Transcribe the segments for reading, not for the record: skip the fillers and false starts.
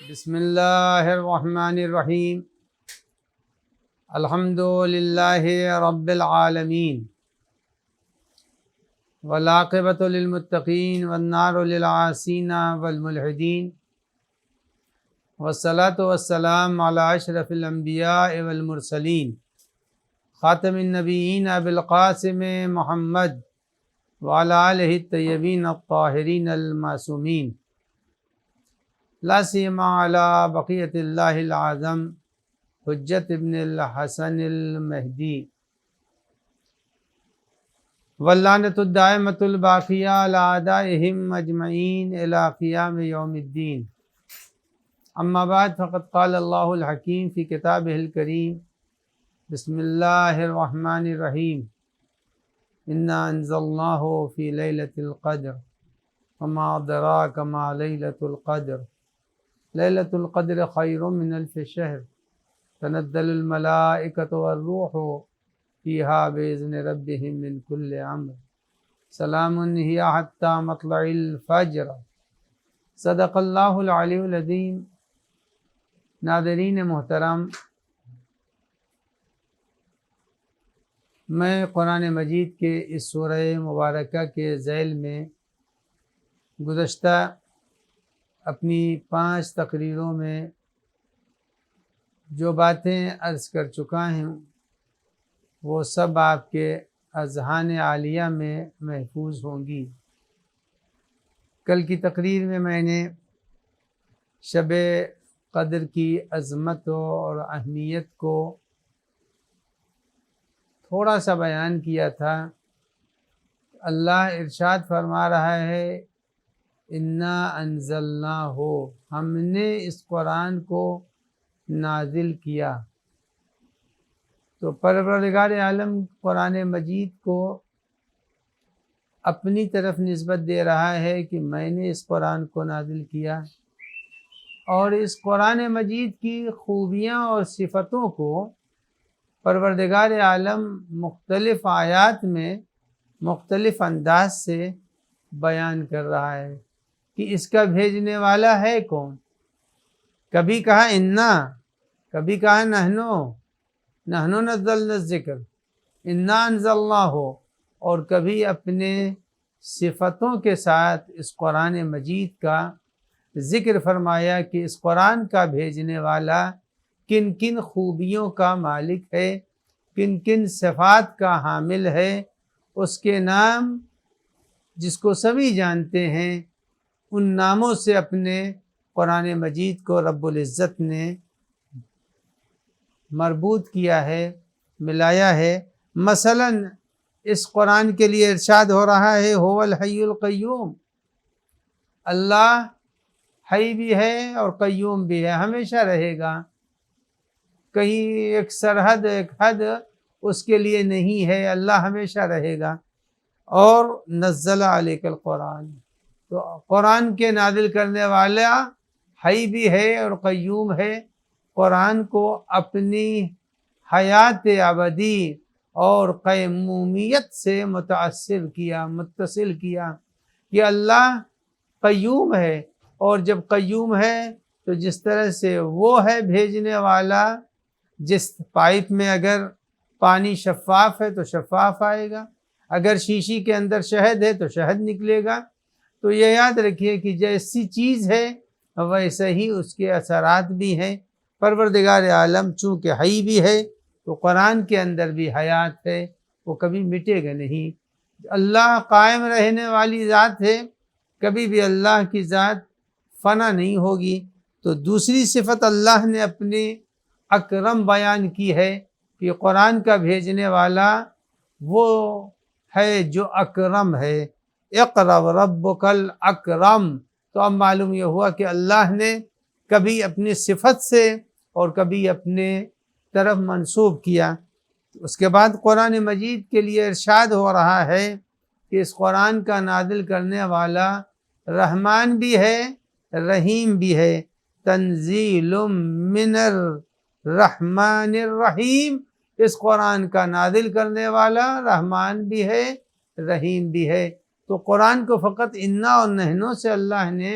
بسم اللہ الرحمن الرحیم الحمد للہ رب العالمین والعاقبۃ للمتقین والنار للعاصین والملحدین والصلاۃ والسلام علی اشرف الانبیاء والمرسلین خاتم النبیین ابی القاسم محمد وعلی آلہ الطیبین الطاہرین المعصومین لا سیما علی بقیۃ اللہ العظم حجت ابن الحسن المہدی واللعنۃ الدائمۃ الباقیہ علی اعدائہم اجمعین الی قیام یوم الدین اما بعد فقد قال اللہ الحکیم فی کتابہ الکریم بسم اللہ الرحمن الرحیم انا انزلناہ فی لیلۃ القدر وما ادراک ما لیلۃ القدر لیلۃ القدر خیر من الف شہر تنزل الملائکۃ والروح فیہا باذن ربہم من کل امر سلام ہی حتی مطلع الفجر صدق اللہ العلی العظیم۔ ناظرین محترم، میں قرآن مجید کے اس سورہ مبارکہ کے ذیل میں گزشتہ اپنی 5 تقریروں میں جو باتیں عرض کر چکا ہوں وہ سب آپ کے اذہان عالیہ میں محفوظ ہوں گی۔ کل کی تقریر میں نے شب قدر کی عظمت اور اہمیت کو تھوڑا سا بیان کیا تھا۔ اللہ ارشاد فرما رہا ہے انا انزلناہ، ہم نے اس قرآن کو نازل کیا۔ تو پروردگار عالم قرآن مجید کو اپنی طرف نسبت دے رہا ہے کہ میں نے اس قرآن کو نازل کیا، اور اس قرآن مجید کی خوبیاں اور صفتوں کو پروردگار عالم مختلف آیات میں مختلف انداز سے بیان کر رہا ہے کہ اس کا بھیجنے والا ہے کون۔ کبھی کہا انا، کبھی کہا نحنو نزلنا الذکر، انا انزلناہ، اور کبھی اپنے صفتوں کے ساتھ اس قرآن مجید کا ذکر فرمایا کہ اس قرآن کا بھیجنے والا کن کن خوبیوں کا مالک ہے، کن کن صفات کا حامل ہے۔ اس کے نام جس کو سبھی جانتے ہیں، ان ناموں سے اپنے قرآن مجید کو رب العزت نے مربوط کیا ہے، ملایا ہے۔ مثلا اس قرآن کے لیے ارشاد ہو رہا ہے هو الحی القیوم، اللہ حی بھی ہے اور قیوم بھی ہے، ہمیشہ رہے گا، کہیں ایک سرحد ایک حد اس کے لیے نہیں ہے، اللہ ہمیشہ رہے گا۔ اور نزل علیک القرآن، تو قرآن کے نازل کرنے والا حی بھی ہے اور قیوم ہے۔ قرآن کو اپنی حیات ابدی اور قیومیت سے متصل کیا کہ اللہ قیوم ہے، اور جب قیوم ہے تو جس طرح سے وہ ہے بھیجنے والا، جس پائپ میں اگر پانی شفاف ہے تو شفاف آئے گا، اگر شیشی کے اندر شہد ہے تو شہد نکلے گا۔ تو یہ یاد رکھیے کہ جیسی چیز ہے ویسے ہی اس کے اثرات بھی ہیں۔ پروردگار عالم چونکہ حی بھی ہے تو قرآن کے اندر بھی حیات ہے، وہ کبھی مٹے گا نہیں۔ اللہ قائم رہنے والی ذات ہے، کبھی بھی اللہ کی ذات فنا نہیں ہوگی۔ تو دوسری صفت اللہ نے اپنی اکرم بیان کی ہے کہ قرآن کا بھیجنے والا وہ ہے جو اکرم ہے۔ اقرأ وربک الاکرم۔ تو اب معلوم یہ ہوا کہ اللہ نے کبھی اپنی صفت سے اور کبھی اپنے طرف منسوب کیا۔ اس کے بعد قرآن مجید کے لیے ارشاد ہو رہا ہے کہ اس قرآن کا نازل کرنے والا رحمان بھی ہے، رحیم بھی ہے۔ تنزیل من الرحمن الرحیم، اس قرآن کا نازل کرنے والا رحمان بھی ہے، رحیم بھی ہے۔ تو قرآن کو فقط انا اور نحنو سے اللہ نے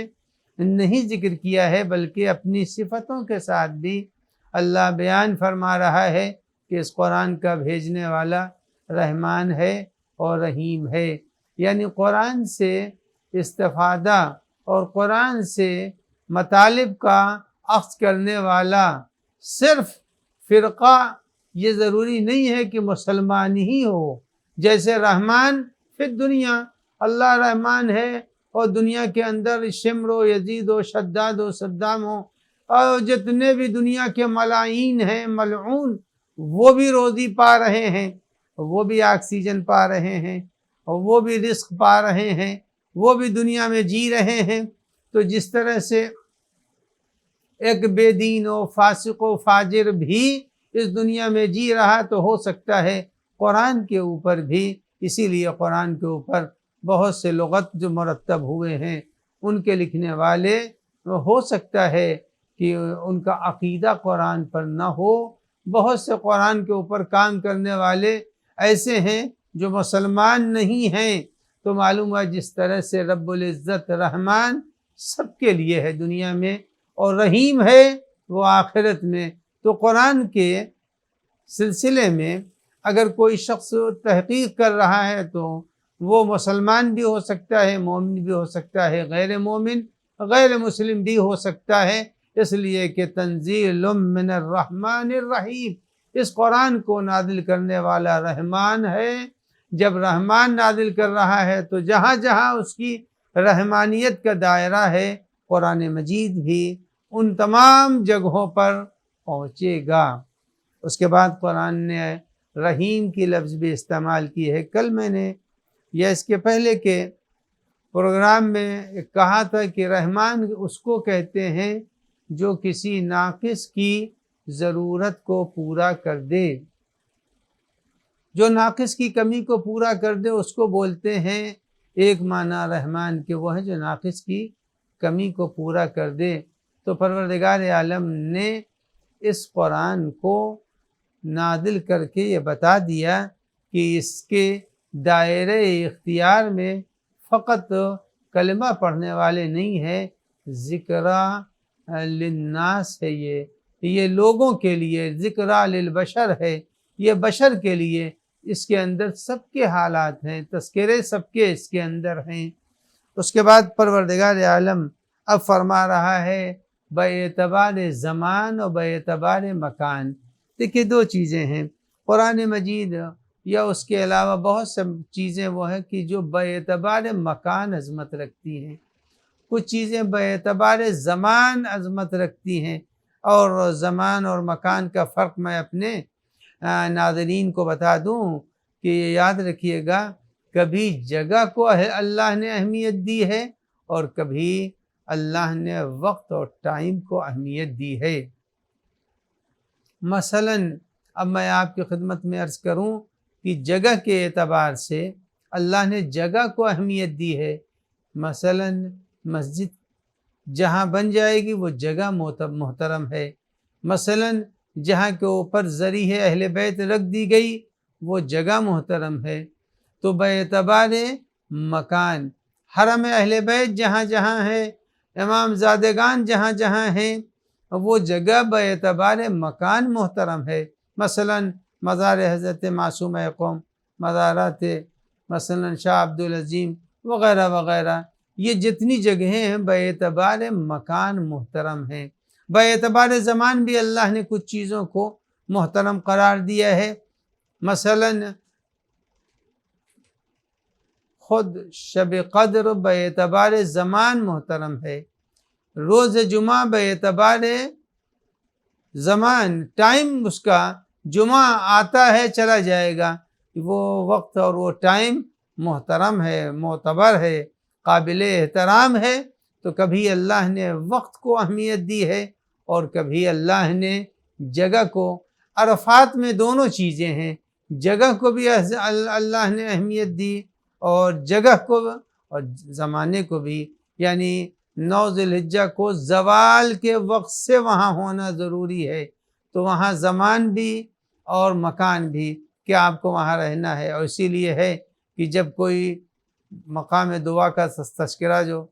نہیں ذکر کیا ہے، بلکہ اپنی صفتوں کے ساتھ بھی اللہ بیان فرما رہا ہے کہ اس قرآن کا بھیجنے والا رحمان ہے اور رحیم ہے۔ یعنی قرآن سے استفادہ اور قرآن سے مطالب کا اخذ کرنے والا صرف فرقہ یہ ضروری نہیں ہے کہ مسلمان ہی ہو۔ جیسے رحمان فی دنیا، اللہ رحمان ہے اور دنیا کے اندر شمر و یزید و شداد و صدام ہو، اور جتنے بھی دنیا کے ملائین ہیں ملعون، وہ بھی روزی پا رہے ہیں، وہ بھی آکسیجن پا رہے ہیں، اور وہ بھی رزق پا رہے ہیں، وہ بھی دنیا میں جی رہے ہیں۔ تو جس طرح سے ایک بے دین و فاسق و فاجر بھی اس دنیا میں جی رہا، تو ہو سکتا ہے قرآن کے اوپر بھی، اسی لیے قرآن کے اوپر بہت سے لغت جو مرتب ہوئے ہیں، ان کے لکھنے والے ہو سکتا ہے کہ ان کا عقیدہ قرآن پر نہ ہو۔ بہت سے قرآن کے اوپر کام کرنے والے ایسے ہیں جو مسلمان نہیں ہیں، تو معلوم ہے جس طرح سے رب العزت رحمان سب کے لیے ہے دنیا میں، اور رحیم ہے وہ آخرت میں۔ تو قرآن کے سلسلے میں اگر کوئی شخص تحقیق کر رہا ہے تو وہ مسلمان بھی ہو سکتا ہے، مومن بھی ہو سکتا ہے، غیر مومن غیر مسلم بھی ہو سکتا ہے، اس لیے کہ تنزیل من الرحمن الرحیم، اس قرآن کو نازل کرنے والا رحمان ہے۔ جب رحمان نازل کر رہا ہے تو جہاں جہاں اس کی رحمانیت کا دائرہ ہے، قرآن مجید بھی ان تمام جگہوں پر پہنچے گا۔ اس کے بعد قرآن نے رحیم کی لفظ بھی استعمال کی ہے۔ کل میں نے یا اس کے پہلے کے پروگرام میں کہا تھا کہ رحمان اس کو کہتے ہیں جو کسی ناقص کی ضرورت کو پورا کر دے، جو ناقص کی کمی کو پورا کر دے اس کو بولتے ہیں۔ ایک معنی رحمان کے وہ ہے جو ناقص کی کمی کو پورا کر دے۔ تو پروردگار عالم نے اس قرآن کو نازل کر کے یہ بتا دیا کہ اس کے دائرۂ اختیار میں فقط کلمہ پڑھنے والے نہیں ہے، ذکرہ للناس ہے، یہ لوگوں کے لیے، ذکرہ للبشر ہے، یہ بشر کے لیے، اس کے اندر سب کے حالات ہیں، تذکرے سب کے اس کے اندر ہیں۔ اس کے بعد پروردگار عالم اب فرما رہا ہے باعتبار زمان اور باعتبار مکان۔ دیکھیے دو چیزیں ہیں، قرآن مجید یا اس کے علاوہ بہت سی چیزیں وہ ہیں کہ جو باعتبار مکان عظمت رکھتی ہیں، کچھ چیزیں باعتبار زمان عظمت رکھتی ہیں۔ اور زمان اور مکان کا فرق میں اپنے ناظرین کو بتا دوں کہ یہ یاد رکھیے گا، کبھی جگہ کو اللہ نے اہمیت دی ہے اور کبھی اللہ نے وقت اور ٹائم کو اہمیت دی ہے۔ مثلاً اب میں آپ کی خدمت میں عرض کروں کہ جگہ کے اعتبار سے اللہ نے جگہ کو اہمیت دی ہے۔ مثلاً مسجد جہاں بن جائے گی وہ جگہ محترم ہے۔ مثلاً جہاں کے اوپر ذریح اہل بیت رکھ دی گئی وہ جگہ محترم ہے۔ تو باعتبار مکان حرم اہل بیت جہاں جہاں ہے، امام زادگان جہاں جہاں ہیں، وہ جگہ باعتبار مکان محترم ہے۔ مثلاً مزار حضرت معصوم قوم، مزارات مثلاً شاہ عبدالعظیم وغیرہ وغیرہ، یہ جتنی جگہیں ہیں باعتبار مکان محترم ہیں۔ باعتبار زمان بھی اللہ نے کچھ چیزوں کو محترم قرار دیا ہے۔ مثلاً خود شب قدر باعتبار زمان محترم ہے، روز جمعہ باعتبار زمان، ٹائم اس کا جمعہ آتا ہے چلا جائے گا، وہ وقت اور وہ ٹائم محترم ہے، معتبر ہے، قابل احترام ہے۔ تو کبھی اللہ نے وقت کو اہمیت دی ہے اور کبھی اللہ نے جگہ کو۔ عرفات میں دونوں چیزیں ہیں، جگہ کو بھی اللہ نے اہمیت دی اور جگہ کو اور زمانے کو بھی، یعنی 9 ذی الحجہ کو زوال کے وقت سے وہاں ہونا ضروری ہے، تو وہاں زمان بھی اور مکان بھی کہ آپ کو وہاں رہنا ہے۔ اور اسی لیے ہے کہ جب کوئی مقام دعا کا تذکرہ جو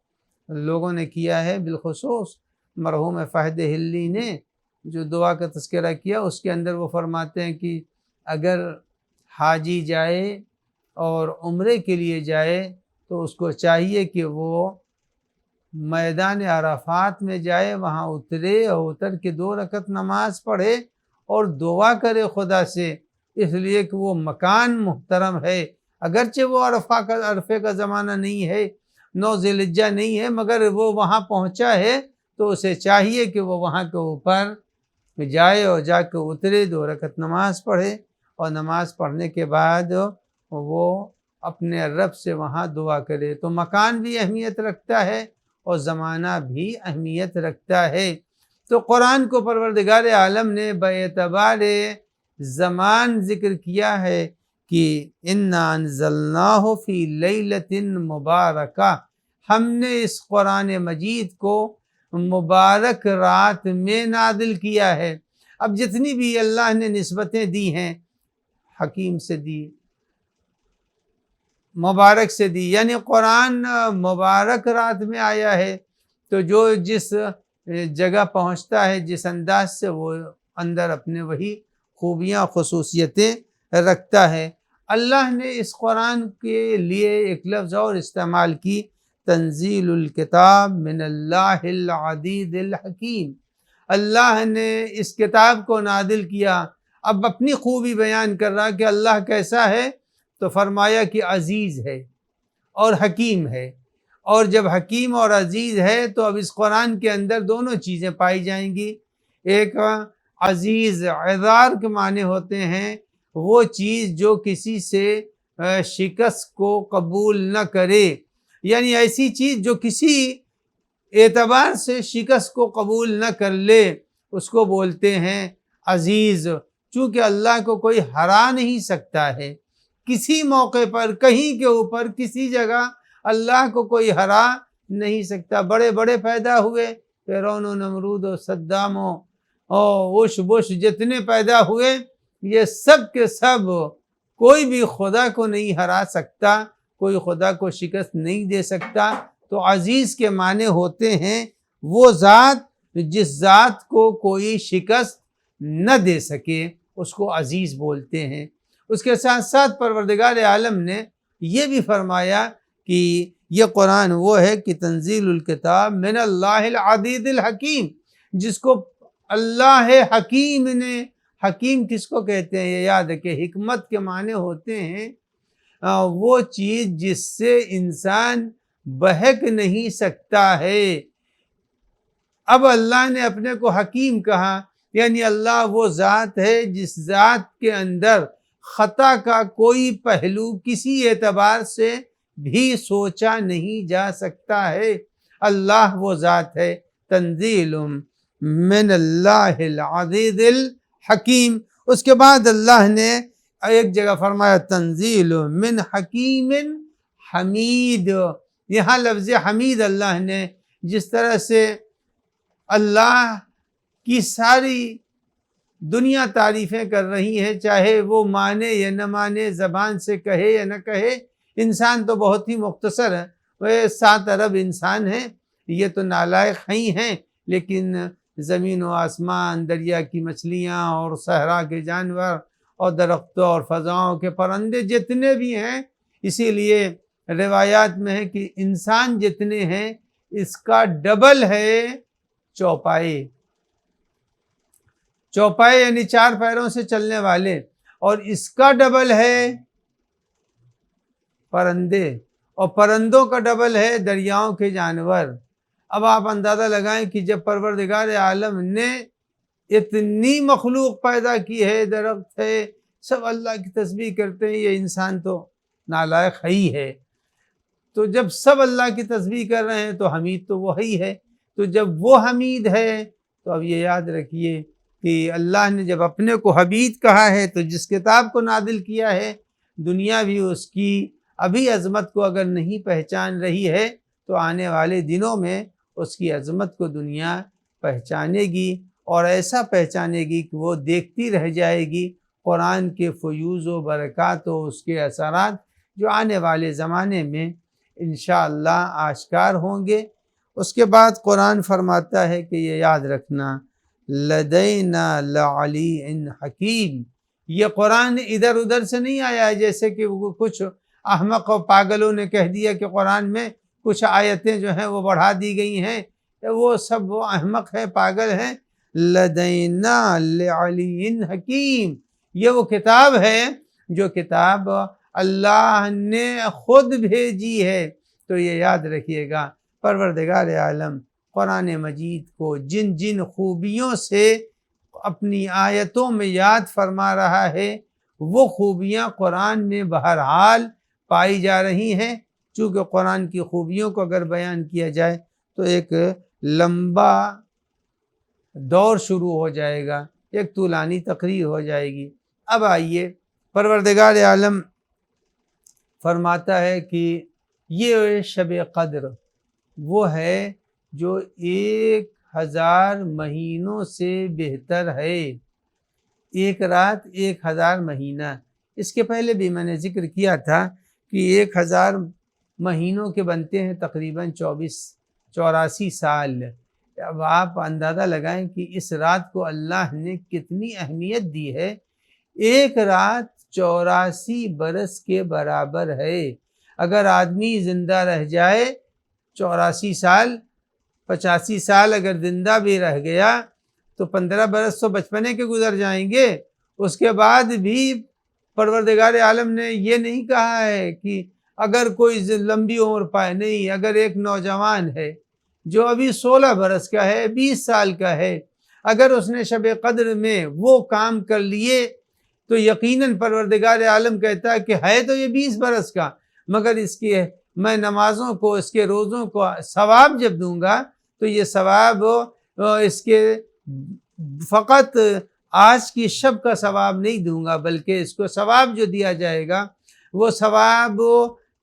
لوگوں نے کیا ہے، بالخصوص مرحوم فہد ہلی نے جو دعا کا تذکرہ کیا، اس کے اندر وہ فرماتے ہیں کہ اگر حاجی جائے اور عمرے کے لیے جائے تو اس کو چاہیے کہ وہ میدان عرفات میں جائے، وہاں اترے اور اتر کے 2 رکعت نماز پڑھے اور دعا کرے خدا سے، اس لیے کہ وہ مکان محترم ہے، اگرچہ وہ عرفے کا زمانہ نہیں ہے، 9 ذی الحجہ نہیں ہے، مگر وہ وہاں پہنچا ہے تو اسے چاہیے کہ وہ وہاں کے اوپر جائے اور جا کے اترے، 2 رکعت نماز پڑھے اور نماز پڑھنے کے بعد وہ اپنے رب سے وہاں دعا کرے۔ تو مکان بھی اہمیت رکھتا ہے اور زمانہ بھی اہمیت رکھتا ہے۔ تو قرآن کو پروردگار عالم نے باعتبار زمان ذکر کیا ہے کہ اِنَّا أَنزَلْنَاهُ فِي لَيْلَةٍ مُبَارَكَةٍ، ہم نے اس قرآن مجید کو مبارک رات میں نازل کیا ہے۔ اب جتنی بھی اللہ نے نسبتیں دی ہیں، حکیم سے دی، مبارک سے دی، یعنی قرآن مبارک رات میں آیا ہے، تو جو جس جگہ پہنچتا ہے، جس انداز سے، وہ اندر اپنے وہی خوبیاں خصوصیتیں رکھتا ہے۔ اللہ نے اس قرآن کے لیے ایک لفظ اور استعمال کی، تنزیل الکتاب من اللہ العزیز الحکیم، اللہ نے اس کتاب کو نازل کیا۔ اب اپنی خوبی بیان کر رہا کہ اللہ کیسا ہے، تو فرمایا کہ عزیز ہے اور حکیم ہے، اور جب حکیم اور عزیز ہے تو اب اس قرآن کے اندر دونوں چیزیں پائی جائیں گی۔ ایک عزیز، عذار کے معنی ہوتے ہیں وہ چیز جو کسی سے شکست کو قبول نہ کرے، یعنی ایسی چیز جو کسی اعتبار سے شکست کو قبول نہ کر لے، اس کو بولتے ہیں عزیز۔ چونکہ اللہ کو کوئی ہرا نہیں سکتا ہے، کسی موقع پر، کہیں کے اوپر، کسی جگہ اللہ کو کوئی ہرا نہیں سکتا۔ بڑے بڑے پیدا ہوئے، فرعون و نمرود و صدام و اوش بش جتنے پیدا ہوئے، یہ سب کے سب کوئی بھی خدا کو نہیں ہرا سکتا، کوئی خدا کو شکست نہیں دے سکتا۔ تو عزیز کے معنی ہوتے ہیں وہ ذات جس ذات کو کوئی شکست نہ دے سکے، اس کو عزیز بولتے ہیں۔ اس کے ساتھ ساتھ پروردگار عالم نے یہ بھی فرمایا کہ یہ قرآن وہ ہے کہ تنزیل الکتاب من اللہ العزیز الحکیم، جس کو اللہ حکیم نے، حکیم کس کو کہتے ہیں، یہ یاد ہے کہ حکمت کے معنی ہوتے ہیں وہ چیز جس سے انسان بہک نہیں سکتا ہے۔ اب اللہ نے اپنے کو حکیم کہا، یعنی اللہ وہ ذات ہے جس ذات کے اندر خطا کا کوئی پہلو کسی اعتبار سے بھی سوچا نہیں جا سکتا ہے۔ اللہ وہ ذات ہے۔ تنزیل من اللہ العزیز الحکیم۔ اس کے بعد اللہ نے ایک جگہ فرمایا تنزیل من حکیم حمید۔ یہاں لفظ حمید اللہ نے، جس طرح سے اللہ کی ساری دنیا تعریفیں کر رہی ہے، چاہے وہ مانے یا نہ مانے، زبان سے کہے یا نہ کہے، انسان تو بہت ہی مختصر ہے، وہ 7 ارب انسان ہیں، یہ تو نالائق ہی ہیں، لیکن زمین و آسمان، دریا کی مچھلیاں اور صحرا کے جانور اور درختوں اور فضاؤں کے پرندے جتنے بھی ہیں، اسی لیے روایات میں ہے کہ انسان جتنے ہیں اس کا ڈبل ہے چوپائے۔ چوپائے یعنی 4 پیروں سے چلنے والے، اور اس کا ڈبل ہے پرندے، اور پرندوں کا ڈبل ہے دریاؤں کے جانور۔ اب آپ اندازہ لگائیں کہ جب پروردگار عالم نے اتنی مخلوق پیدا کی ہے، درخت ہے، سب اللہ کی تسبیح کرتے ہیں، یہ انسان تو نالائق ہی ہے۔ تو جب سب اللہ کی تسبیح کر رہے ہیں تو حمید تو وہی ہے۔ تو جب وہ حمید ہے تو اب یہ یاد رکھیے کہ اللہ نے جب اپنے کو حمید کہا ہے تو جس کتاب کو نازل کیا ہے، دنیا بھی اس کی ابھی عظمت کو اگر نہیں پہچان رہی ہے تو آنے والے دنوں میں اس کی عظمت کو دنیا پہچانے گی، اور ایسا پہچانے گی کہ وہ دیکھتی رہ جائے گی قرآن کے فیوز و برکات و اس کے اثرات جو آنے والے زمانے میں انشاءاللہ آشکار ہوں گے۔ اس کے بعد قرآن فرماتا ہے کہ یہ یاد رکھنا لدینا لعلی حکیم، یہ قرآن ادھر ادھر سے نہیں آیا ہے جیسے کہ کچھ احمق و پاگلوں نے کہہ دیا کہ قرآن میں کچھ آیتیں جو ہیں وہ بڑھا دی گئی ہیں، وہ سب وہ احمق ہے، پاگل ہیں۔ لدینا لعلی حکیم، یہ وہ کتاب ہے جو کتاب اللہ نے خود بھیجی ہے۔ تو یہ یاد رکھیے گا پروردگار عالم قرآن مجید کو جن جن خوبیوں سے اپنی آیتوں میں یاد فرما رہا ہے وہ خوبیاں قرآن میں بہرحال پائی جا رہی ہیں۔ چونکہ قرآن کی خوبیوں کو اگر بیان کیا جائے تو ایک لمبا دور شروع ہو جائے گا، ایک طولانی تقریر ہو جائے گی۔ اب آئیے پروردگار عالم فرماتا ہے کہ یہ شب قدر وہ ہے جو 1000 مہینوں سے بہتر ہے۔ ایک رات 1000 مہینہ، اس کے پہلے بھی میں نے ذکر کیا تھا کہ 1000 مہینوں کے بنتے ہیں تقریباً 84 سال۔ اب آپ اندازہ لگائیں کہ اس رات کو اللہ نے کتنی اہمیت دی ہے۔ ایک رات 84 برس کے برابر ہے۔ اگر آدمی زندہ رہ جائے 84 سال، 85 سال اگر زندہ بھی رہ گیا تو 15 برس تو بچپنے کے گزر جائیں گے۔ اس کے بعد بھی پروردگار عالم نے یہ نہیں کہا ہے کہ اگر کوئی لمبی عمر پائے، نہیں، اگر ایک نوجوان ہے جو ابھی 16 برس کا ہے، 20 سال کا ہے، اگر اس نے شب قدر میں وہ کام کر لیے تو یقیناً پروردگار عالم کہتا ہے کہ ہے تو یہ 20 برس کا، مگر اس کی میں نمازوں کو، اس کے روزوں کو ثواب جب دوں گا تو یہ ثواب اس کے فقط آج کی شب کا ثواب نہیں دوں گا، بلکہ اس کو ثواب جو دیا جائے گا وہ ثواب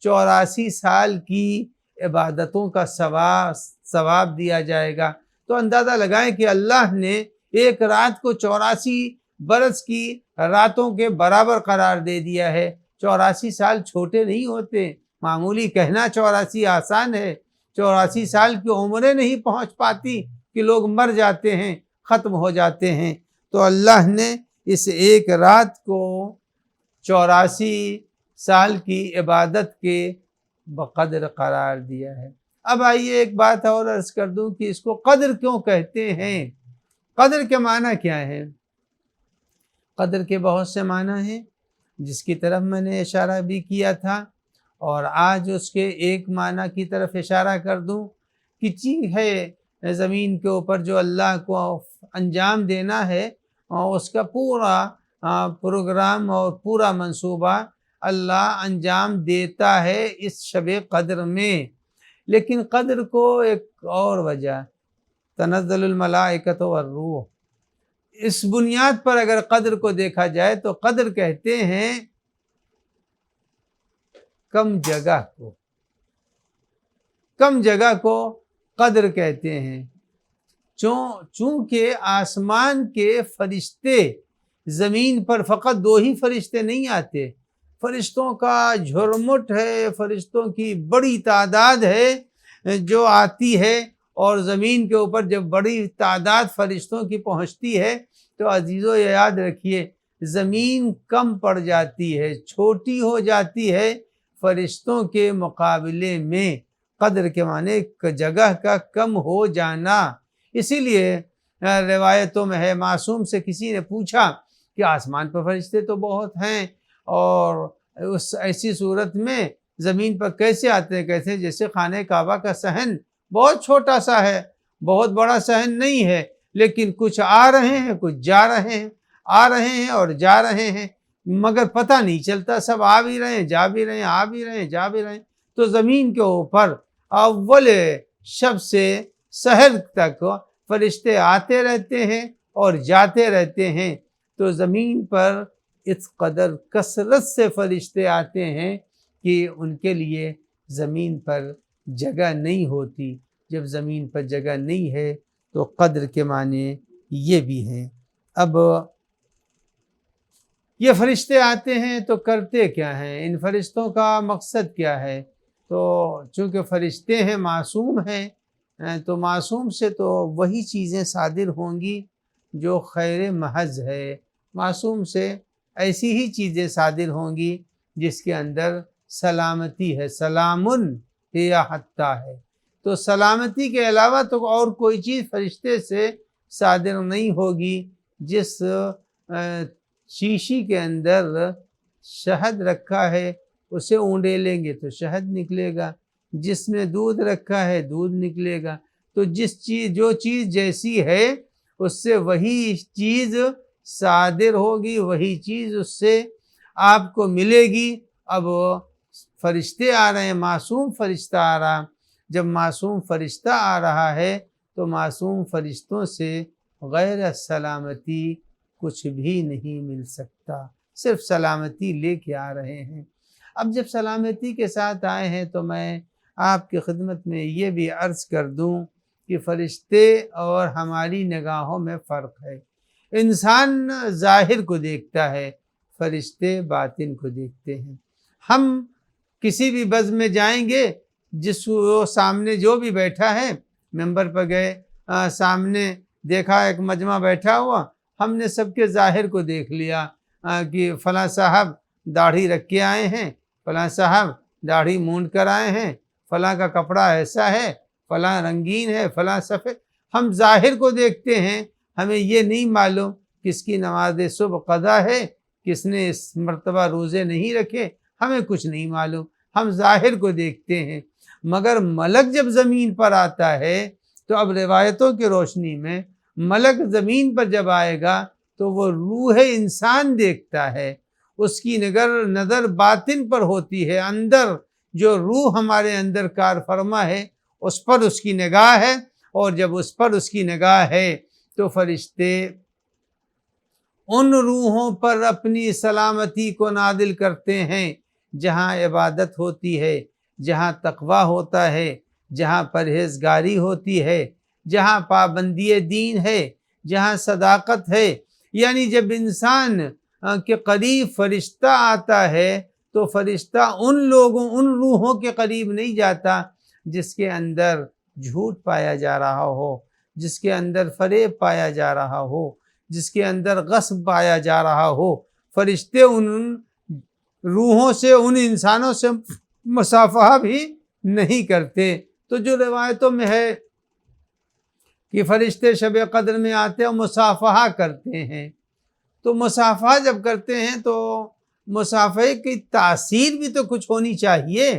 84 سال کی عبادتوں کا ثواب دیا جائے گا۔ تو اندازہ لگائیں کہ اللہ نے ایک رات کو 84 برس کی راتوں کے برابر قرار دے دیا ہے۔ 84 سال چھوٹے نہیں ہوتے، معمولی کہنا 84 آسان ہے، 84 سال کی عمریں نہیں پہنچ پاتی کہ لوگ مر جاتے ہیں، ختم ہو جاتے ہیں۔ تو اللہ نے اس ایک رات کو 84 سال کی عبادت کے بقدر قرار دیا ہے۔ اب آئیے ایک بات اور عرض کر دوں کہ اس کو قدر کیوں کہتے ہیں؟ قدر کے معنی کیا ہے؟ قدر کے بہت سے معنی ہیں جس کی طرف میں نے اشارہ بھی کیا تھا، اور آج اس کے ایک معنی کی طرف اشارہ کر دوں کہ چیز ہے زمین کے اوپر جو اللہ کو انجام دینا ہے، اور اس کا پورا پروگرام اور پورا منصوبہ اللہ انجام دیتا ہے اس شب قدر میں۔ لیکن قدر کو ایک اور وجہ، تنزل الملائکۃ والروح، اس بنیاد پر اگر قدر کو دیکھا جائے تو قدر کہتے ہیں کم جگہ کو، کم جگہ کو قدر کہتے ہیں۔ چونکہ آسمان کے فرشتے، زمین پر فقط 2 ہی فرشتے نہیں آتے، فرشتوں کا جھرمٹ ہے، فرشتوں کی بڑی تعداد ہے جو آتی ہے، اور زمین کے اوپر جب بڑی تعداد فرشتوں کی پہنچتی ہے تو عزیزو یہ یاد رکھیے زمین کم پڑ جاتی ہے، چھوٹی ہو جاتی ہے فرشتوں کے مقابلے میں۔ قدر کے معنی جگہ کا کم ہو جانا۔ اسی لیے روایتوں میں ہے، معصوم سے کسی نے پوچھا کہ آسمان پر فرشتے تو بہت ہیں، اور اس ایسی صورت میں زمین پر کیسے آتے ہیں؟ کیسے جیسے خانہ کعبہ کا صحن بہت چھوٹا سا ہے، بہت بڑا صحن نہیں ہے، لیکن کچھ آ رہے ہیں، کچھ جا رہے ہیں، آ رہے ہیں اور جا رہے ہیں، مگر پتہ نہیں چلتا، سب آ بھی رہے ہیں، جا بھی رہے ہیں، آ بھی رہے ہیں، جا بھی رہے ہیں۔ تو زمین کے اوپر اول شب سے سحر تک فرشتے آتے رہتے ہیں اور جاتے رہتے ہیں۔ تو زمین پر اس قدر کثرت سے فرشتے آتے ہیں کہ ان کے لیے زمین پر جگہ نہیں ہوتی۔ جب زمین پر جگہ نہیں ہے تو قدر کے معنی یہ بھی ہیں۔ اب یہ فرشتے آتے ہیں تو کرتے کیا ہیں؟ ان فرشتوں کا مقصد کیا ہے؟ تو چونکہ فرشتے ہیں، معصوم ہیں، تو معصوم سے تو وہی چیزیں صادر ہوں گی جو خیر محض ہے، معصوم سے ایسی ہی چیزیں صادر ہوں گی جس کے اندر سلامتی ہے، سلامن یا حتی ہے۔ تو سلامتی کے علاوہ تو اور کوئی چیز فرشتے سے صادر نہیں ہوگی۔ جس شیشی کے اندر شہد رکھا ہے اسے اونڈے لیں گے تو شہد نکلے گا، جس میں دودھ رکھا ہے دودھ نکلے گا۔ تو جو چیز جیسی ہے اس سے وہی چیز صادر ہوگی، وہی چیز اس سے آپ کو ملے گی۔ اب فرشتے آ رہے ہیں، معصوم فرشتہ آ رہا، جب معصوم فرشتہ آ رہا ہے تو معصوم فرشتوں سے غیر سلامتی کچھ بھی نہیں مل سکتا، صرف سلامتی لے کے آ رہے ہیں۔ اب جب سلامتی کے ساتھ آئے ہیں تو میں آپ کی خدمت میں یہ بھی عرض کر دوں کہ فرشتے اور ہماری نگاہوں میں فرق ہے۔ انسان ظاہر کو دیکھتا ہے، فرشتے باطن کو دیکھتے ہیں۔ ہم کسی بھی بز میں جائیں گے، جس وہ سامنے جو بھی بیٹھا ہے، ممبر پر گئے، سامنے دیکھا ایک مجمع بیٹھا ہوا، ہم نے سب کے ظاہر کو دیکھ لیا کہ فلاں صاحب داڑھی رکھ کے آئے ہیں، فلاں صاحب داڑھی مونڈ کر آئے ہیں، فلاں کا کپڑا ایسا ہے، فلاں رنگین ہے، فلاں سفید۔ ہم ظاہر کو دیکھتے ہیں، ہمیں یہ نہیں معلوم کس کی نماز صبح قضا ہے، کس نے اس مرتبہ روزے نہیں رکھے، ہمیں کچھ نہیں معلوم، ہم ظاہر کو دیکھتے ہیں۔ مگر ملک جب زمین پر آتا ہے تو اب روایتوں کی روشنی میں ملک زمین پر جب آئے گا تو وہ روح انسان دیکھتا ہے، اس کی نظر باطن پر ہوتی ہے، اندر جو روح ہمارے اندر کار فرما ہے اس پر اس کی نگاہ ہے، اور جب اس پر اس کی نگاہ ہے تو فرشتے ان روحوں پر اپنی سلامتی کو نازل کرتے ہیں جہاں عبادت ہوتی ہے، جہاں تقویٰ ہوتا ہے، جہاں پرہیزگاری ہوتی ہے، جہاں پابندی دین ہے، جہاں صداقت ہے۔ یعنی جب انسان کے قریب فرشتہ آتا ہے تو فرشتہ ان روحوں کے قریب نہیں جاتا جس کے اندر جھوٹ پایا جا رہا ہو، جس کے اندر فریب پایا جا رہا ہو، جس کے اندر غصب پایا جا رہا ہو۔ فرشتے ان روحوں سے، ان انسانوں سے مصافحہ بھی نہیں کرتے۔ تو جو روایتوں میں ہے کہ فرشتے شب قدر میں آتے اور مصافحہ کرتے ہیں، تو مصافحہ جب کرتے ہیں تو مصافحے کی تاثیر بھی تو کچھ ہونی چاہیے۔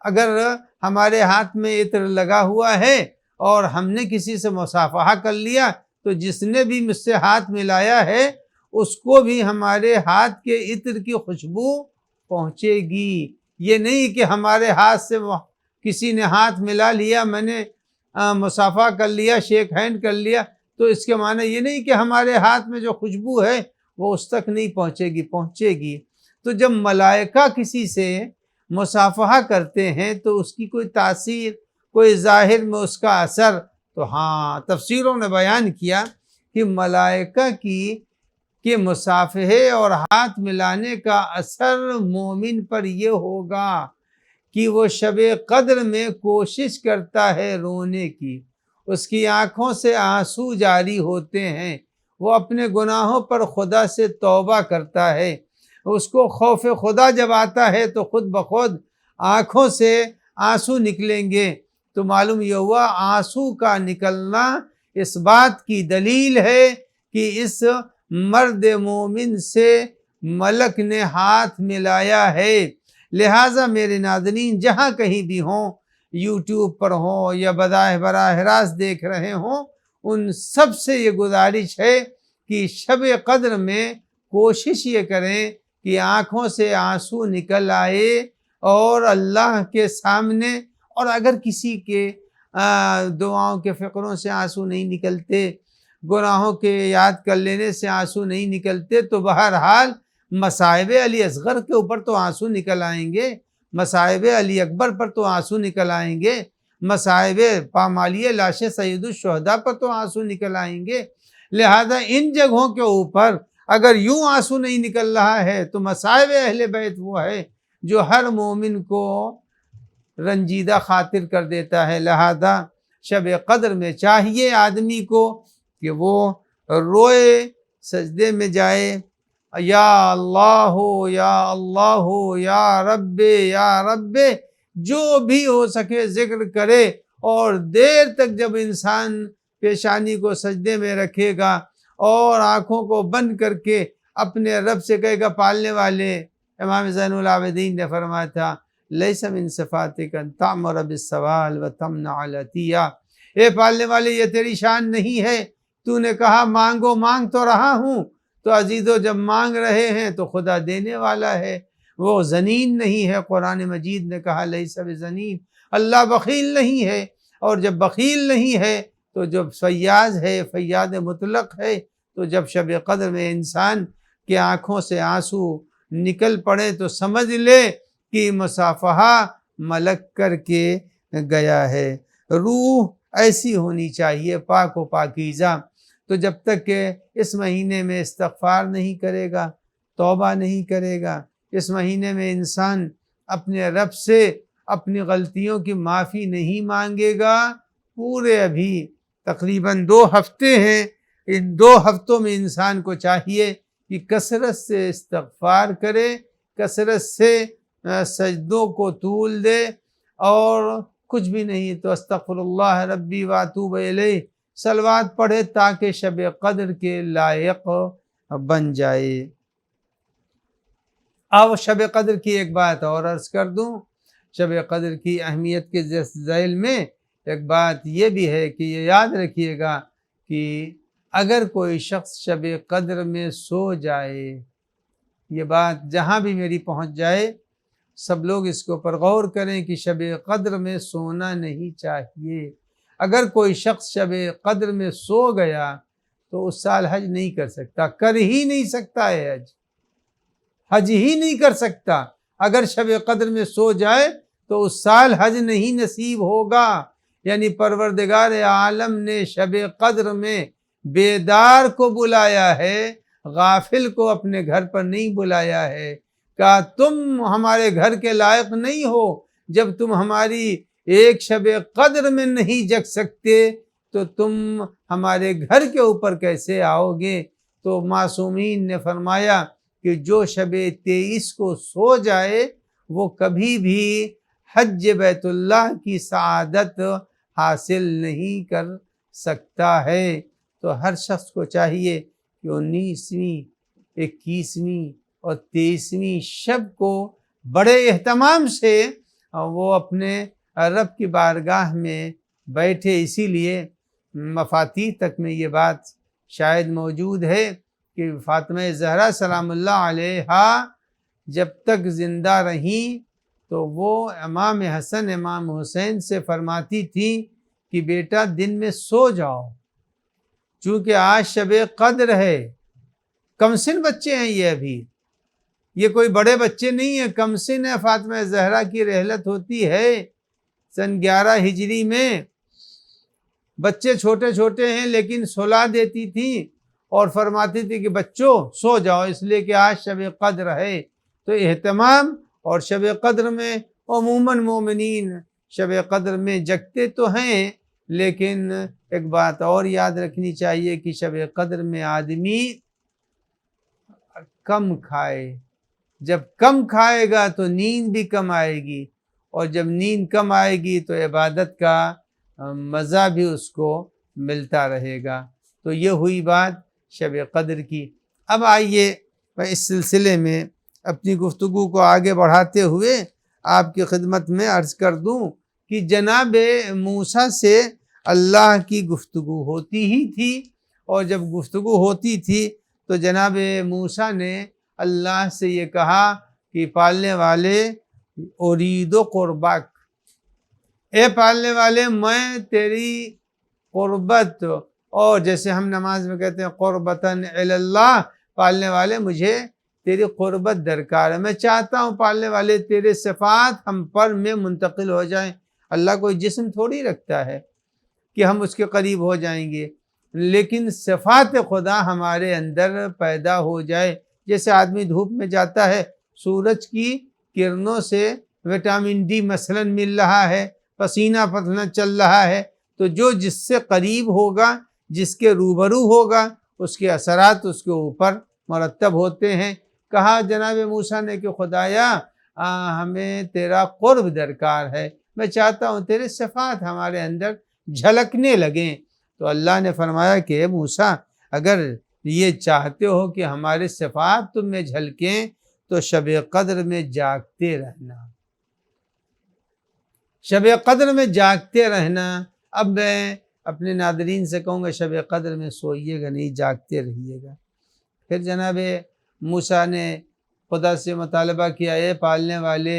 اگر ہمارے ہاتھ میں عطر لگا ہوا ہے اور ہم نے کسی سے مصافحہ کر لیا تو جس نے بھی مجھ سے ہاتھ ملایا ہے اس کو بھی ہمارے ہاتھ کے عطر کی خوشبو پہنچے گی۔ یہ نہیں کہ ہمارے ہاتھ سے کسی نے ہاتھ ملا لیا، میں نے مصافحہ کر لیا، شیک ہینڈ کر لیا، تو اس کے معنی یہ نہیں کہ ہمارے ہاتھ میں جو خوشبو ہے وہ اس تک نہیں پہنچے گی۔ تو جب ملائکہ کسی سے مصافحہ کرتے ہیں تو اس کی کوئی تاثیر، کوئی ظاہر میں اس کا اثر، تو ہاں تفسیروں نے بیان کیا کہ ملائکہ کے مصافحے اور ہاتھ ملانے کا اثر مومن پر یہ ہوگا کہ وہ شب قدر میں کوشش کرتا ہے رونے کی، اس کی آنکھوں سے آنسو جاری ہوتے ہیں، وہ اپنے گناہوں پر خدا سے توبہ کرتا ہے، اس کو خوف خدا جب آتا ہے تو خود بخود آنکھوں سے آنسو نکلیں گے۔ تو معلوم یہ ہوا آنسو کا نکلنا اس بات کی دلیل ہے کہ اس مرد مومن سے ملک نے ہاتھ ملایا ہے۔ لہٰذا میرے ناظرین جہاں کہیں بھی ہوں، یوٹیوب پر ہوں یا براہ راست دیکھ رہے ہوں، ان سب سے یہ گزارش ہے کہ شب قدر میں کوشش یہ کریں کہ آنکھوں سے آنسو نکل آئے اور اللہ کے سامنے، اور اگر کسی کے دعاؤں کے فقروں سے آنسو نہیں نکلتے، گناہوں کے یاد کر لینے سے آنسو نہیں نکلتے، تو بہرحال مصائب علی اصغر کے اوپر تو آنسو نکل آئیں گے، مصائب علی اکبر پر تو آنسو نکل آئیں گے، مصائب پامالیہ لاش سید الشہداء پر تو آنسو نکل آئیں گے۔ لہذا ان جگہوں کے اوپر اگر یوں آنسو نہیں نکل رہا ہے تو مصائب اہل بیت وہ ہے جو ہر مومن کو رنجیدہ خاطر کر دیتا ہے۔ لہذا شب قدر میں چاہیے آدمی کو کہ وہ روئے، سجدے میں جائے، یا اللہ یا اللہ یا رب جو بھی ہو سکے ذکر کرے، اور دیر تک جب انسان پیشانی کو سجدے میں رکھے گا اور آنکھوں کو بند کر کے اپنے رب سے کہے گا، پالنے والے امام زین العابدین نے فرمایا تھا، لیس من صفاتک ان تعمر بالسوال وتمنع العطیہ، اے پالنے والے یہ تیری شان نہیں ہے، تو نے کہا مانگو، مانگ تو رہا ہوں، تو عزیزو جب مانگ رہے ہیں تو خدا دینے والا ہے، وہ ذنین نہیں ہے۔ قرآن مجید نے کہا لیس بذنین، اللہ بخیل نہیں ہے، اور جب بخیل نہیں ہے تو جب فیاض ہے، فیاض مطلق ہے، تو جب شب قدر میں انسان کے آنکھوں سے آنسو نکل پڑے تو سمجھ لے کہ مصافحہ ملک کر کے گیا ہے۔ روح ایسی ہونی چاہیے، پاک و پاکیزہ۔ تو جب تک کہ اس مہینے میں استغفار نہیں کرے گا، توبہ نہیں کرے گا، اس مہینے میں انسان اپنے رب سے اپنی غلطیوں کی معافی نہیں مانگے گا، پورے ابھی تقریباً 2 ہفتے ہیں، ان 2 ہفتوں میں انسان کو چاہیے کہ کثرت سے استغفار کرے، کثرت سے سجدوں کو طول دے، اور کچھ بھی نہیں تو استغفر اللہ ربی واتوب الیہ صلوات پڑھے تاکہ شب قدر کے لائق بن جائے۔ اب شب قدر کی ایک بات اور عرض کر دوں، شب قدر کی اہمیت کے ذیل میں ایک بات یہ بھی ہے کہ یہ یاد رکھیے گا کہ اگر کوئی شخص شب قدر میں سو جائے، یہ بات جہاں بھی میری پہنچ جائے سب لوگ اس کے اوپر غور کریں کہ شب قدر میں سونا نہیں چاہیے۔ اگر کوئی شخص شب قدر میں سو گیا تو اس سال حج نہیں کر سکتا، کر ہی نہیں سکتا ہے، حج ہی نہیں کر سکتا۔ اگر شب قدر میں سو جائے تو اس سال حج نہیں نصیب ہوگا۔ یعنی پروردگار عالم نے شب قدر میں بیدار کو بلایا ہے، غافل کو اپنے گھر پر نہیں بلایا ہے، کہا تم ہمارے گھر کے لائق نہیں ہو، جب تم ہماری ایک شب قدر میں نہیں جگ سکتے تو تم ہمارے گھر کے اوپر کیسے آؤ گے؟ تو معصومین نے فرمایا کہ جو شب 23 کو سو جائے وہ کبھی بھی حج بیت اللہ کی سعادت حاصل نہیں کر سکتا ہے۔ تو ہر شخص کو چاہیے کہ 19ویں، 21ویں اور 23ویں شب کو بڑے اہتمام سے وہ اپنے رب کی بارگاہ میں بیٹھے۔ اسی لیے مفاتیح تک میں یہ بات شاید موجود ہے کہ فاطمہ زہرا سلام اللہ علیہا جب تک زندہ رہیں تو وہ امام حسن امام حسین سے فرماتی تھی کہ بیٹا دن میں سو جاؤ، چونکہ آج شب قدر ہے۔ کم سن بچے ہیں یہ، ابھی یہ کوئی بڑے بچے نہیں ہیں، کم سن ہے۔ فاطمہ زہرا کی رحلت ہوتی ہے سن 11 ہجری میں، بچے چھوٹے چھوٹے ہیں لیکن سلا دیتی تھی اور فرماتی تھی کہ بچوں سو جاؤ، اس لیے کہ آج شب قدر ہے۔ تو اہتمام، اور شب قدر میں عموماً مومنین شب قدر میں جگتے تو ہیں، لیکن ایک بات اور یاد رکھنی چاہیے کہ شب قدر میں آدمی کم کھائے۔ جب کم کھائے گا تو نیند بھی کم آئے گی، اور جب نیند کم آئے گی تو عبادت کا مزہ بھی اس کو ملتا رہے گا۔ تو یہ ہوئی بات شب قدر کی۔ اب آئیے میں اس سلسلے میں اپنی گفتگو کو آگے بڑھاتے ہوئے آپ کی خدمت میں عرض کر دوں کہ جناب موسیٰ سے اللہ کی گفتگو ہوتی ہی تھی، اور جب گفتگو ہوتی تھی تو جناب موسیٰ نے اللہ سے یہ کہا کہ پالنے والے ارید قربک، اے پالنے والے میں تیری قربت، اور جیسے ہم نماز میں کہتے ہیں قربتاً الی اللہ، پالنے والے مجھے تیری قربت درکار ہے، میں چاہتا ہوں پالنے والے تیرے صفات ہم پر میں منتقل ہو جائیں۔ اللہ کوئی جسم تھوڑی رکھتا ہے کہ ہم اس کے قریب ہو جائیں گے، لیکن صفات خدا ہمارے اندر پیدا ہو جائے۔ جیسے آدمی دھوپ میں جاتا ہے، سورج کی کرنوں سے وٹامن ڈی مثلاً مل رہا ہے، پسینہ پسینہ چل رہا ہے، تو جو جس سے قریب ہوگا، جس کے روبرو ہوگا، اس کے اثرات اس کے اوپر مرتب ہوتے ہیں۔ کہا جناب موسیٰ نے کہ خدایا ہمیں تیرا قرب درکار ہے، میں چاہتا ہوں تیرے صفات ہمارے اندر جھلکنے لگیں۔ تو اللہ نے فرمایا کہ اے موسیٰ، اگر یہ چاہتے ہو کہ ہمارے صفات تم میں جھلکیں تو شب قدر میں جاگتے رہنا، شب قدر میں جاگتے رہنا۔ اب میں اپنے ناظرین سے کہوں گا شب قدر میں سوئیے گا نہیں، جاگتے رہیے گا۔ پھر جناب موسیٰ نے خدا سے مطالبہ کیا، اے پالنے والے،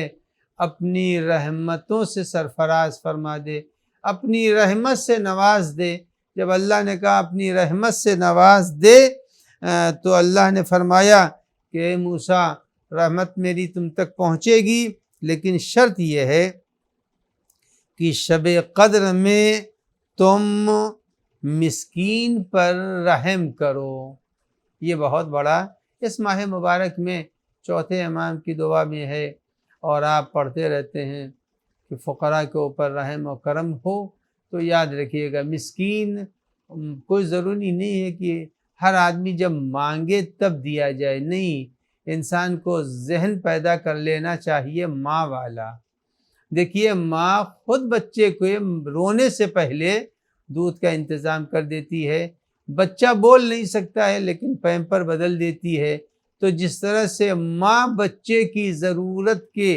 اپنی رحمتوں سے سرفراز فرما دے، اپنی رحمت سے نواز دے۔ جب اللہ نے کہا اپنی رحمت سے نواز دے تو اللہ نے فرمایا کہ اے موسیٰ، رحمت میری تم تک پہنچے گی، لیکن شرط یہ ہے کہ شب قدر میں تم مسکین پر رحم کرو۔ یہ بہت بڑا اس ماہ مبارک میں چوتھے امام کی دعا میں ہے، اور آپ پڑھتے رہتے ہیں کہ فقراء کے اوپر رحم و کرم ہو۔ تو یاد رکھیے گا، مسکین کوئی ضروری نہیں ہے کہ ہر آدمی جب مانگے تب دیا جائے، نہیں، انسان کو ذہن پیدا کر لینا چاہیے ماں والا۔ دیکھیے ماں خود بچے کو رونے سے پہلے دودھ کا انتظام کر دیتی ہے، بچہ بول نہیں سکتا ہے لیکن پیمپر بدل دیتی ہے۔ تو جس طرح سے ماں بچے کی ضرورت کے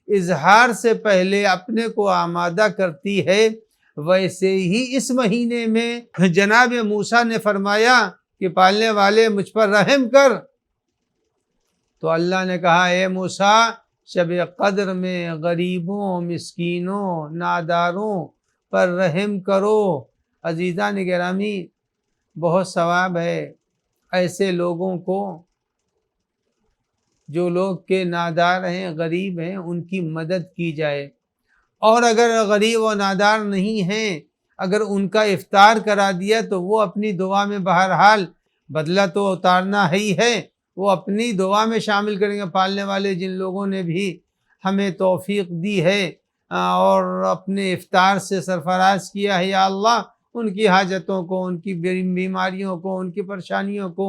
اظہار سے پہلے اپنے کو آمادہ کرتی ہے، ویسے ہی اس مہینے میں جناب موسیٰ نے فرمایا کہ پالنے والے مجھ پر رحم کر۔ تو اللہ نے کہا اے موسیٰ، شب قدر میں غریبوں، مسکینوں، ناداروں پر رحم کرو۔ عزیزان گرامی، بہت ثواب ہے ایسے لوگوں کو، جو لوگ کے نادار ہیں، غریب ہیں، ان کی مدد کی جائے۔ اور اگر غریب و نادار نہیں ہیں، اگر ان کا افطار کرا دیا تو وہ اپنی دعا میں بہرحال بدلہ تو اتارنا ہی ہے، وہ اپنی دعا میں شامل کریں گے۔ پالنے والے جن لوگوں نے بھی ہمیں توفیق دی ہے اور اپنے افطار سے سرفراز کیا ہے، یا اللہ ان کی حاجتوں کو، ان کی بیماریوں کو، ان کی پریشانیوں کو،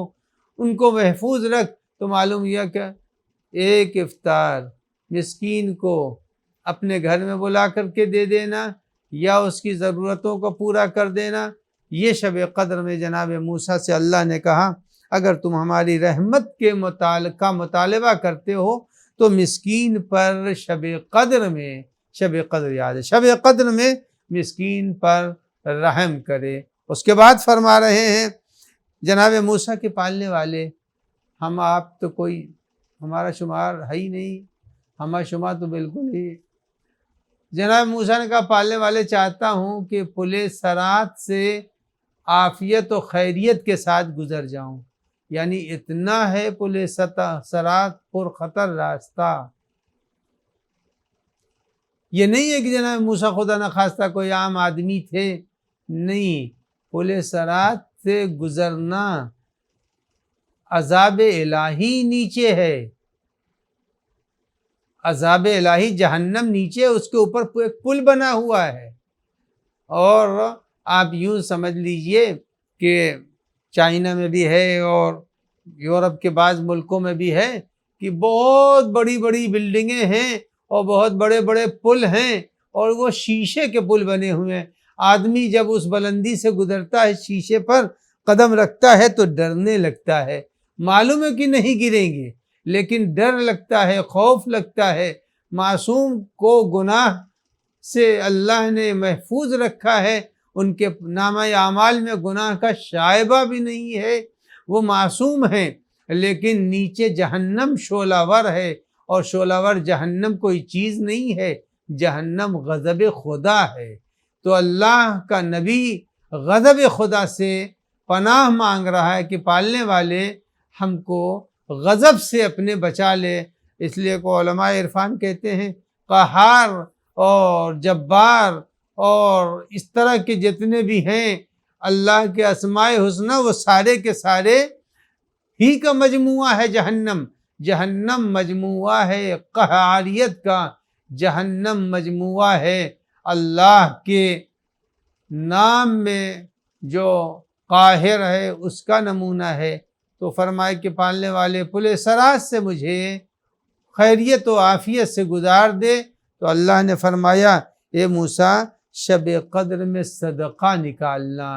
ان کو محفوظ رکھ۔ تو معلوم یہ کہ ایک افطار مسکین کو اپنے گھر میں بلا کر کے دے دینا یا اس کی ضرورتوں کو پورا کر دینا، یہ شب قدر میں جناب موسیٰ سے اللہ نے کہا اگر تم ہماری رحمت کے مطالبہ کرتے ہو تو مسکین پر شب قدر میں، شب قدر یاد ہے، شب قدر میں مسکین پر رحم کرے۔ اس کے بعد فرما رہے ہیں جناب موسیٰ کے پالنے والے، ہم آپ تو کوئی ہمارا شمار ہے ہی نہیں، ہمارا شمار تو بالکل ہی۔ جناب موسیٰ نے کہا پالنے والے، چاہتا ہوں کہ پل صراط سے عافیت و خیریت کے ساتھ گزر جاؤں، یعنی اتنا ہے پل صراط پر خطر راستہ۔ یہ نہیں ہے کہ جناب موسیٰ خدا نخواستہ کوئی عام آدمی تھے، نہیں، پل صراط سے گزرنا عذاب الہی نیچے ہے، عذاب الہی جہنم نیچے، اس کے اوپر ایک پل بنا ہوا ہے۔ اور آپ یوں سمجھ لیجئے کہ چائنا میں بھی ہے اور یورپ کے بعض ملکوں میں بھی ہے کہ بہت بڑی بڑی بلڈنگیں ہیں اور بہت بڑے بڑے پل ہیں، اور وہ شیشے کے پل بنے ہوئے ہیں۔ آدمی جب اس بلندی سے گزرتا ہے، شیشے پر قدم رکھتا ہے تو ڈرنے لگتا ہے، معلوم ہے کہ نہیں گریں گے لیکن ڈر لگتا ہے، خوف لگتا ہے۔ معصوم کو گناہ سے اللہ نے محفوظ رکھا ہے، ان کے نامہ اعمال میں گناہ کا شائبہ بھی نہیں ہے، وہ معصوم ہیں، لیکن نیچے جہنم شعلہ ور ہے، اور شعلہ ور جہنم کوئی چیز نہیں ہے، جہنم غضب خدا ہے۔ تو اللہ کا نبی غضب خدا سے پناہ مانگ رہا ہے کہ پالنے والے ہم کو غضب سے اپنے بچا لے۔ اس لیے کو علماء عرفان کہتے ہیں قہار اور جبار اور اس طرح کے جتنے بھی ہیں اللہ کے اسماء حسنہ، وہ سارے کے سارے ہی کا مجموعہ ہے جہنم۔ جہنم مجموعہ ہے قہاریت کا، جہنم مجموعہ ہے اللہ کے نام میں جو قاہر ہے اس کا نمونہ ہے، تو فرمائے کہ پالنے والے پل صراط سے مجھے خیریت و عافیت سے گزار دے۔ تو اللہ نے فرمایا اے موسیٰ شب قدر میں صدقہ نکالنا۔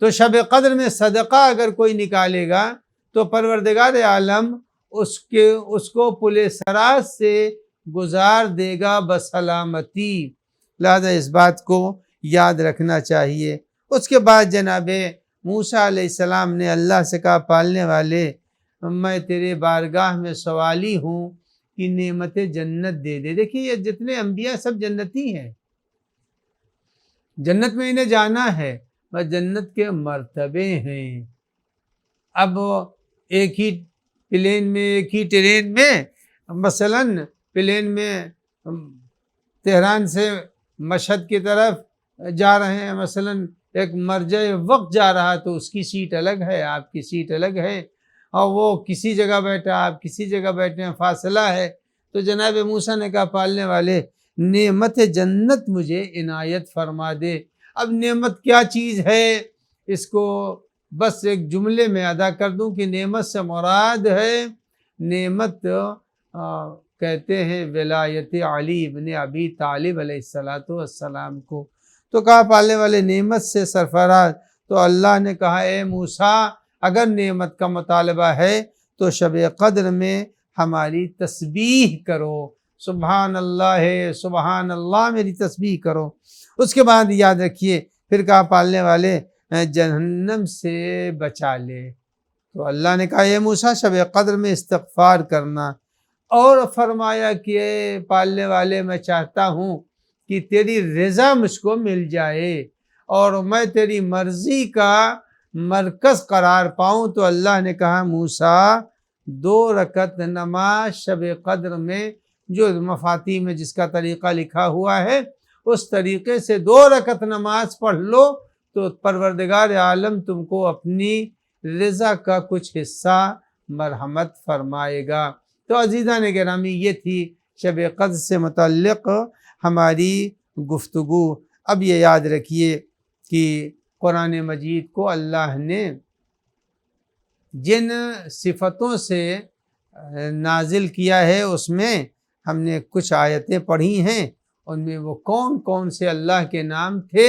تو شب قدر میں صدقہ اگر کوئی نکالے گا تو پروردگار عالم اس کو پل صراط سے گزار دے گا بسلامتی۔ لہذا اس بات کو یاد رکھنا چاہیے۔ اس کے بعد جناب موسیٰ علیہ السلام نے اللہ سے کہا پالنے والے میں تیرے بارگاہ میں سوالی ہوں کہ نعمت جنت دے دے۔ دیکھیے یہ جتنے انبیاء سب جنتی ہیں، جنت میں انہیں جانا ہے، بس جنت کے مرتبے ہیں۔ اب ایک ہی پلین میں، ایک ہی ٹرین میں، مثلاً پلین میں تہران سے مشہد کی طرف جا رہے ہیں، مثلاً ایک مرجع وقت جا رہا تو اس کی سیٹ الگ ہے، آپ کی سیٹ الگ ہے، اور وہ کسی جگہ بیٹھا آپ کسی جگہ بیٹھے ہیں، فاصلہ ہے۔ تو جناب موسیٰ نے کہا پالنے والے نعمت جنت مجھے عنایت فرما دے۔ اب نعمت کیا چیز ہے اس کو بس ایک جملے میں ادا کر دوں کہ نعمت سے مراد ہے، نعمت کہتے ہیں ولایت علی ابن ابی طالب علیہ السلام کو۔ تو کہا پالنے والے نعمت سے سرفراز۔ تو اللہ نے کہا اے موسیٰ اگر نعمت کا مطالبہ ہے تو شب قدر میں ہماری تسبیح کرو، سبحان اللہ میری تسبیح کرو۔ اس کے بعد یاد رکھیے پھر کہا پالنے والے جہنم سے بچا لے۔ تو اللہ نے کہا اے موسیٰ شب قدر میں استغفار کرنا، اور فرمایا کہ اے پالنے والے میں چاہتا ہوں کہ تیری رضا مجھ کو مل جائے اور میں تیری مرضی کا مرکز قرار پاؤں۔ تو اللہ نے کہا موسیٰ 2 رکعت نماز شب قدر میں، جو مفاتی میں جس کا طریقہ لکھا ہوا ہے اس طریقے سے 2 رکعت نماز پڑھ لو تو پروردگار عالم تم کو اپنی رضا کا کچھ حصہ مرحمت فرمائے گا۔ تو عزیزان گرامی یہ تھی شب قدر سے متعلق ہماری گفتگو۔ اب یہ یاد رکھیے کہ قرآن مجید کو اللہ نے جن صفتوں سے نازل کیا ہے اس میں ہم نے کچھ آیتیں پڑھی ہیں، ان میں وہ کون کون سے اللہ کے نام تھے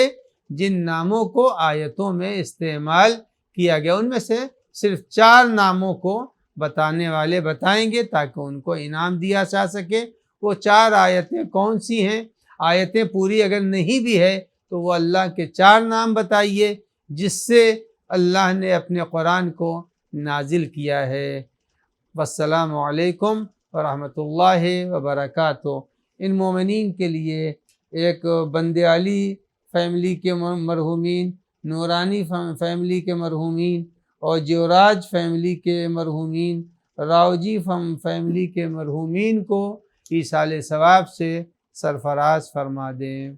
جن ناموں کو آیتوں میں استعمال کیا گیا، ان میں سے صرف 4 ناموں کو بتانے والے بتائیں گے تاکہ ان کو انعام دیا جا سکے۔ وہ 4 آیتیں کون سی ہیں؟ آیتیں پوری اگر نہیں بھی ہے تو وہ اللہ کے 4 نام بتائیے جس سے اللہ نے اپنے قرآن کو نازل کیا ہے۔ والسلام علیکم ورحمۃ اللہ وبرکاتہ۔ ان مومنین کے لیے ایک بند علی فیملی کے مرحومین، نورانی فیملی کے مرحومین اور جیوراج فیملی کے مرحومین، راؤجی فیملی کے مرحومین کو ایصال ثواب سے سرفراز فرما دیں۔